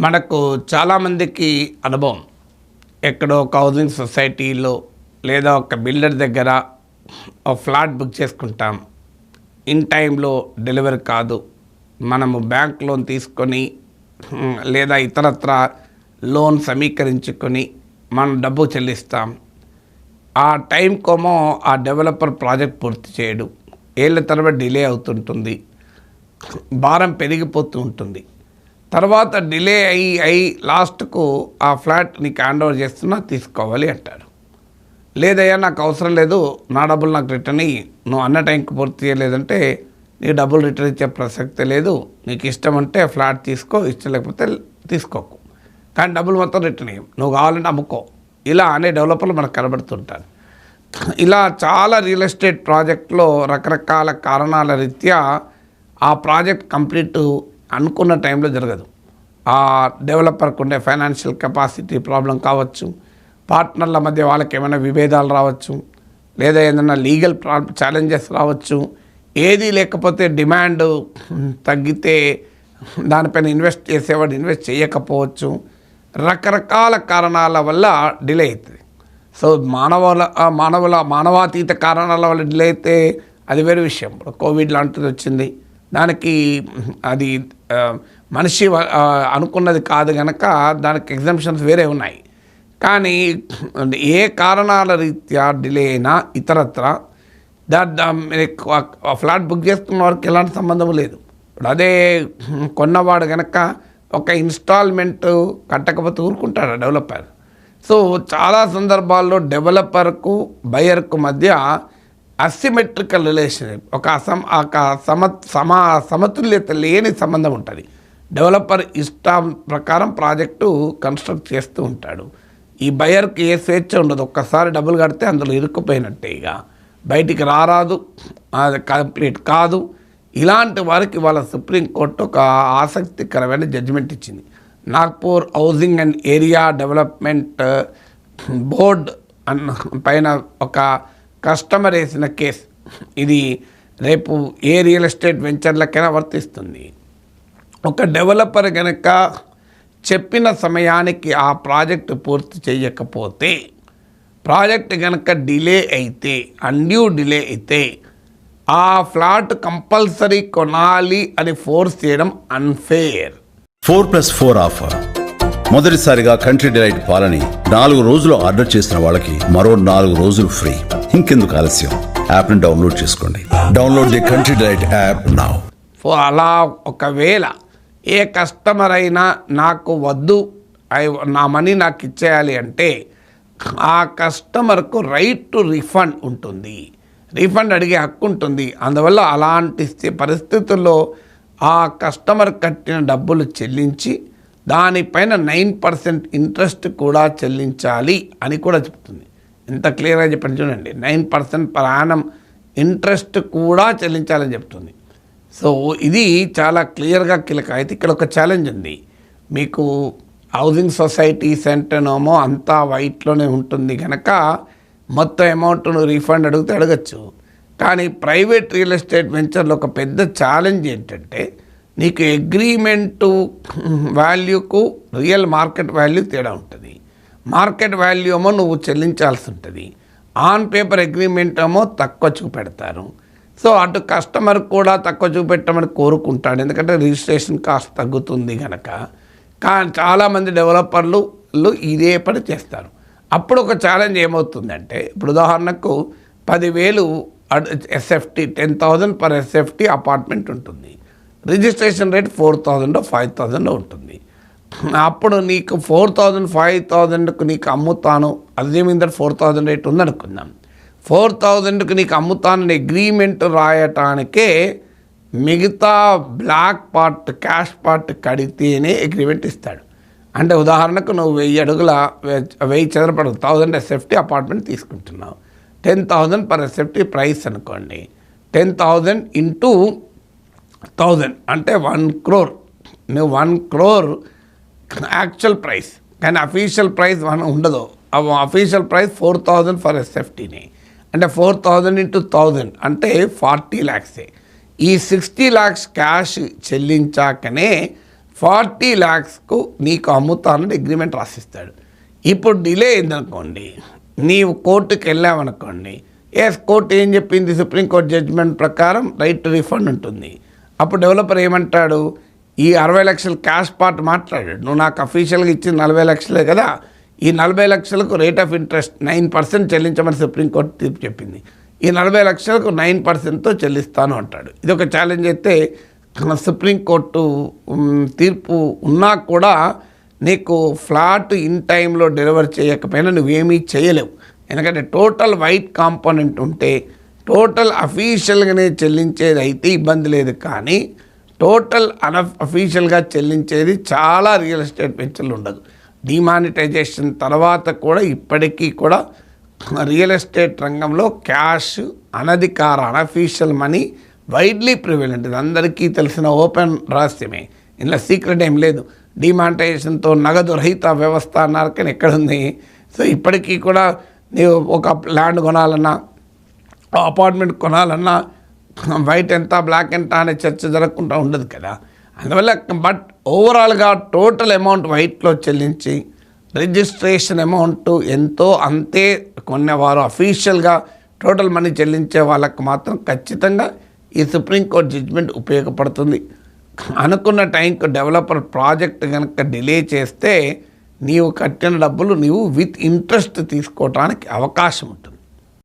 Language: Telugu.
మనకు చాలామందికి అనుభవం ఎక్కడో ఒక హౌసింగ్ సొసైటీలో లేదా ఒక బిల్డర్ దగ్గర ఒక ఫ్లాట్ బుక్ చేసుకుంటాం. ఇన్ టైంలో డెలివరీ కాదు. మనము బ్యాంక్ లోన్ తీసుకొని లేదా ఇతరత్ర లోన్ సమీకరించుకొని మనం డబ్బు చెల్లిస్తాం. ఆ టైంకోమో ఆ డెవలపర్ ప్రాజెక్ట్ పూర్తి చేయడు. ఏళ్ళ తరబడి డిలే అవుతుంటుంది, భారం పెరిగిపోతూ ఉంటుంది. తర్వాత డిలే అయ్యి లాస్ట్కు ఆ ఫ్లాట్ నీకు హ్యాండ్ ఓవర్ చేస్తున్నా తీసుకోవాలి అంటారు. లేదయ్యా నాకు అవసరం లేదు, నా డబ్బులు నాకు రిటర్న్ అయ్యి, నువ్వు అన్న టైంకి పూర్తి చేయలేదంటే నీ డబ్బులు రిటర్న్ ఇచ్చే ప్రసక్తే లేదు. నీకు ఇష్టం అంటే ఫ్లాట్ తీసుకో, ఇష్టం లేకపోతే తీసుకోకు, కానీ డబ్బులు మొత్తం రిటర్న్ అయ్యాం, నువ్వు కావాలంటే అమ్ముకో, ఇలా అనే డెవలపర్లు మనకు కనబడుతుంటారు. ఇలా చాలా రియల్ ఎస్టేట్ ప్రాజెక్టులో రకరకాల కారణాల రీత్యా ఆ ప్రాజెక్ట్ కంప్లీట్ అనుకున్న టైంలో జరగదు. ఆ డెవలపర్కి ఉండే ఫైనాన్షియల్ కెపాసిటీ ప్రాబ్లం కావచ్చు, పార్ట్నర్ల మధ్య వాళ్ళకి ఏమైనా విభేదాలు రావచ్చు, లేదా ఏదైనా లీగల్ ఛాలెంజెస్ రావచ్చు, ఏది లేకపోతే డిమాండ్ తగ్గితే దానిపైన ఇన్వెస్ట్ చేసేవాడు ఇన్వెస్ట్ చేయకపోవచ్చు. రకరకాల కారణాల వల్ల డిలే అవుతుంది. సో మానవాతీత కారణాల వల్ల డిలే అయితే అది వేరే విషయం. ఇప్పుడు కోవిడ్ లాంటిది వచ్చింది, దానికి అది మనిషి అనుకున్నది కాదు కనుక దానికి ఎగ్జామ్షన్స్ వేరే ఉన్నాయి. కానీ ఏ కారణాల రీత్యా డిలే అయినా ఇతరత్ర ఫ్లాట్ బుక్ చేసుకున్న వారికి ఎలాంటి సంబంధం లేదు. ఇప్పుడు అదే కొన్నవాడు కనుక ఒక ఇన్స్టాల్మెంట్ కట్టకపోతే ఊరుకుంటాడు డెవలపర్. సో చాలా సందర్భాల్లో డెవలపర్కు బయర్కు మధ్య అసిమెట్రికల్ రిలేషన్షిప్, ఒక సమతుల్యత లేని సంబంధం ఉంటుంది. డెవలపర్ ఇష్టం ప్రకారం ప్రాజెక్టు కన్స్ట్రక్ట్ చేస్తూ ఉంటాడు. ఈ బయర్కి ఏ స్వేచ్ఛ ఉండదు. ఒక్కసారి డబ్బులు కడితే అందులో ఇరుక్కుపోయినట్టే, ఇక బయటికి రారాదు, అది కంప్లీట్ కాదు. ఇలాంటి వారికి వాళ్ళ సుప్రీంకోర్టు ఒక ఆసక్తికరమైన జడ్జిమెంట్ ఇచ్చింది. Nagpur housing and area development board పైన ఒక కస్టమర్ వేసిన కేసు. ఇది రేపు ఏ రియల్ ఎస్టేట్ వెంచర్లకైనా వర్తిస్తుంది. ఒక డెవలపర్ కనుక చెప్పిన సమయానికి ఆ ప్రాజెక్టు పూర్తి చేయకపోతే, ప్రాజెక్ట్ కనుక డిలే అయితే, అన్డ్యూ డిలే అయితే, ఆ ఫ్లాట్ కంపల్సరీ కొనాలి అని ఫోర్స్ చేయడం అన్ఫేర్. 4+4 ఆఫర్. మొదటిసారిగా కంట్రీ డిలైట్ పాలని 4 రోజులు ఆర్డర్ చేసిన వాళ్ళకి మరో 4 రోజులు ఫ్రీ. ఇంకెందుకు ఆలస్యం, యాప్ ని డౌన్లోడ్ చేసుకోండి. Download the country delight app now. అలా ఒకవేళ ఏ కస్టమర్ అయినా నాకు వద్దు, నా మనీ నాకు ఇచ్చేయాలి అంటే ఆ కస్టమర్కు రైట్ టు రిఫండ్ ఉంటుంది, రీఫండ్ అడిగే హక్కు ఉంటుంది. అందువల్ల అలాంటి పరిస్థితుల్లో ఆ కస్టమర్ కట్టిన డబ్బులు చెల్లించి దానిపైన 9% ఇంట్రెస్ట్ కూడా చెల్లించాలి అని కూడా చెప్తుంది. ఎంత క్లియర్గా చెప్పండి చూడండి, 9% పర్ యానం ఇంట్రెస్ట్ కూడా చెల్లించాలని చెప్తుంది. సో ఇది చాలా క్లియర్గా కీలక. అయితే ఇక్కడ ఒక ఛాలెంజ్ ఉంది. మీకు హౌసింగ్ సొసైటీ సెంటర్నేమో అంతా వైట్లోనే ఉంటుంది కనుక మొత్తం అమౌంట్ను రీఫండ్ అడిగితే అడగచ్చు. కానీ ప్రైవేట్ రియల్ ఎస్టేట్ వెంచర్లో ఒక పెద్ద ఛాలెంజ్ ఏంటంటే నీకు అగ్రిమెంటు వాల్యూకు రియల్ మార్కెట్ వాల్యూ తేడా ఉంటుంది. మార్కెట్ వాల్యూ ఏమో నువ్వు చెల్లించాల్సి ఉంటుంది, ఆన్ పేపర్ అగ్రిమెంట్ ఏమో తక్కువ చూపెడతారు. సో అటు కస్టమర్ కూడా తక్కువ చూపెట్టమని కోరుకుంటాడు, ఎందుకంటే రిజిస్ట్రేషన్ కాస్ట్ తగ్గుతుంది కనుక. కానీ చాలామంది డెవలపర్లు ఇదే పని చేస్తారు. అప్పుడు ఒక ఛాలెంజ్ ఏమవుతుందంటే, ఇప్పుడు ఉదాహరణకు 10,000 ఎస్ఎఫ్టీ 10,000 పర్ ఎస్ఎఫ్టీ అపార్ట్మెంట్ ఉంటుంది. రిజిస్ట్రేషన్ రేట్ 4,000 5,000 ఉంటుంది. అప్పుడు నీకు 4,000 5,000కు నీకు అమ్ముతాను, అదేమింద 4,000 రేట్ ఉందనుకుందాం. 4,000కు నీకు అమ్ముతానని అగ్రిమెంట్ రాయటానికే మిగతా బ్లాక్ పార్ట్ క్యాష్ పార్ట్ కడితేనే అగ్రిమెంట్ ఇస్తాడు. అంటే ఉదాహరణకు నువ్వు 1000 అడుగుల 1000 చదరపడు 1000 ఎస్ఎఫ్టీ అపార్ట్మెంట్ తీసుకుంటున్నావు. 10,000 పర్ ఎస్ఎఫ్టీ ప్రైస్ అనుకోండి. 10,000 ఇంటూ 1000 అంటే 1 crore. నువ్వు 1 crore యాక్చువల్ ప్రైస్, కానీ అఫీషియల్ ప్రైస్ 1 ఉండదు. అఫీషియల్ ప్రైస్ 4,000 ఫర్ ఎస్ఎఫ్టీని, అంటే 4,000 ఇంటూ 1000 అంటే 40 lakhs. ఈ 60 lakhs క్యాష్ చెల్లించాకనే 40 lakhsకు నీకు అమ్ముతానని అగ్రిమెంట్ రాసిస్తాడు. ఇప్పుడు డిలే అయిందనుకోండి, నీవు కోర్టుకి వెళ్ళామనుకోండి, కోర్టు ఏం చెప్పింది, సుప్రీంకోర్టు జడ్జిమెంట్ ప్రకారం రైట్ టు రిఫండ్ ఉంటుంది. అప్పుడు డెవలపర్ ఏమంటాడు, ఈ 60 లక్షలు క్యాష్ పార్ట్ మాట్లాడాడు, నువ్వు నాకు అఫీషియల్గా ఇచ్చింది 40 లక్షలే కదా, ఈ 40 లక్షలకు రేట్ ఆఫ్ ఇంట్రెస్ట్ 9% చెల్లించమని సుప్రీంకోర్టు తీర్పు చెప్పింది, ఈ 40 లక్షలకు 9%తో చెల్లిస్తాను అంటాడు. ఇది ఒక ఛాలెంజ్ అయితే సుప్రీంకోర్టు తీర్పు ఉన్నా కూడా నీకు ఫ్లాట్ ఇన్ టైంలో డెలివర్ చేయకపోయినా నువ్వేమీ చేయలేవు. ఎందుకంటే టోటల్ వైట్ కాంపోనెంట్ ఉంటే టోటల్ అఫీషియల్గానే చెల్లించేది అయితే ఇబ్బంది లేదు, కానీ టోటల్ అఫీషియల్గా చెల్లించేది చాలా రియల్ ఎస్టేట్ వెంచర్లు ఉండదు. డిమానిటైజేషన్ తర్వాత కూడా ఇప్పటికీ కూడా రియల్ ఎస్టేట్ రంగంలో క్యాష్ అనధికార అనఫీషియల్ మనీ వైడ్లీ ప్రివెలెంట్. ఇది అందరికీ తెలిసిన ఓపెన్ రహస్యమే, ఇందులో సీక్రెట్ ఏం లేదు. డిమానిటైజేషన్తో నగదు రహిత వ్యవస్థ అన్నారు, కానీ ఎక్కడుంది? సో ఇప్పటికీ కూడా నీవు ఒక ల్యాండ్ కొనాలన్నా, అపార్ట్మెంట్ కొనాలన్నా వైట్ ఎంత బ్లాక్ ఎంత అనే చర్చ జరగకుండా ఉండదు కదా. అందువల్ల బట్ ఓవరాల్గా టోటల్ అమౌంట్ వైట్లో చెల్లించి రిజిస్ట్రేషన్ అమౌంట్ ఎంతో అంతే కొనేవారు అఫీషియల్గా టోటల్ మనీ చెల్లించే వాళ్ళకు మాత్రం ఖచ్చితంగా ఈ సుప్రీంకోర్టు జడ్జిమెంట్ ఉపయోగపడుతుంది. అనుకున్న టైంకి డెవలపర్ ప్రాజెక్ట్ కనుక డిలే చేస్తే నీవు కట్టిన డబ్బులు నీవు విత్ ఇంట్రెస్ట్ తీసుకోవడానికి అవకాశం ఉంటుంది.